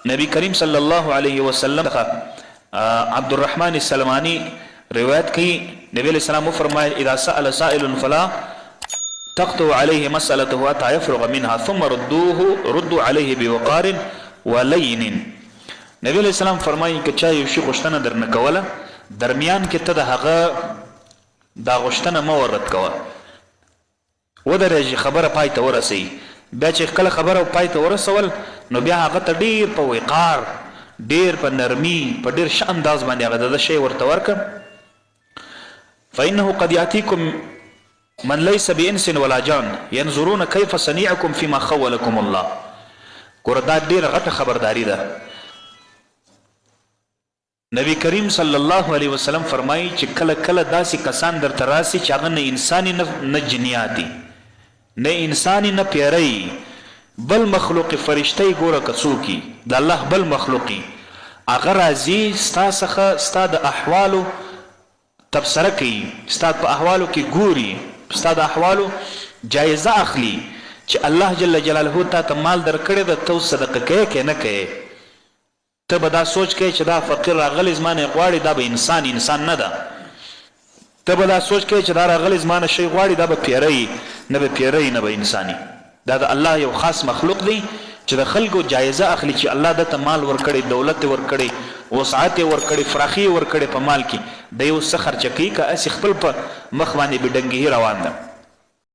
نبی کریم صلی الله علیه وسلم عبد الرحمن السلمانی روایت کی نبی علیہ السلام فرمائے اذا سأل سائل فلا تقطع عليه مسألته حتى يفرغ منها ثم ردوا عليه بوقار ولين. نبی علیہ السلام فرمایي که چا یو شي غوښتنه درنه کوله درمیان کې ته د هغه دا غوښتنه مه ورد کوه، ودرېږي خبره پای ته ورسوي. بیا چې کله خبره پای ته ورسول نو بیا هغه ته ډېر په وقار، ډېر په نرمي، په ډېر ښه انداز باندې هغه د شی ورته ورکړه. فإنه قد يأتيكم من ليس بإنس ولا جان ينظرون كيف صنيعكم فيما خولكم الله. ګوره دا ډېره غټه خبرداری ده. نبی کریم صلی الله علیه وسلم فرمایي چې کله کله داسې کسان درته راسي چې هغه نه انساني نه جنیاتي، نه انساني نه پیری، بل مخلوق فرشتي ګوره که څوکي د الله بل مخلوقي، هغه راځي ستا څخه ستا د احوالو تبصره کوي، ستا په احوالو کې ګوري، ستا د احوالو جایزه اخلي چې الله جل جلاله تا ته مال درکړی ده، ته صدقه کوې که نه کوې. ته به دا سوچ کوې چې دا فقیر راغلی زما نه غواړي، دا به انسان نه ده. ته به دا سوچ کوې چې دا راغلی زما نه شی غواړي، دا به پیری نه به پیری نه به انساني. دا د الله یو خاص مخلوق دی چې د خلکو جایزه اخلي چې الله دته مال ورکړي، دولت ورکړي، وسعت ورکړي، فراخي ورکړي په مال کې، د یو څه خرچه کوي که اسې خپل په مخ باندې بډنګي روان ده.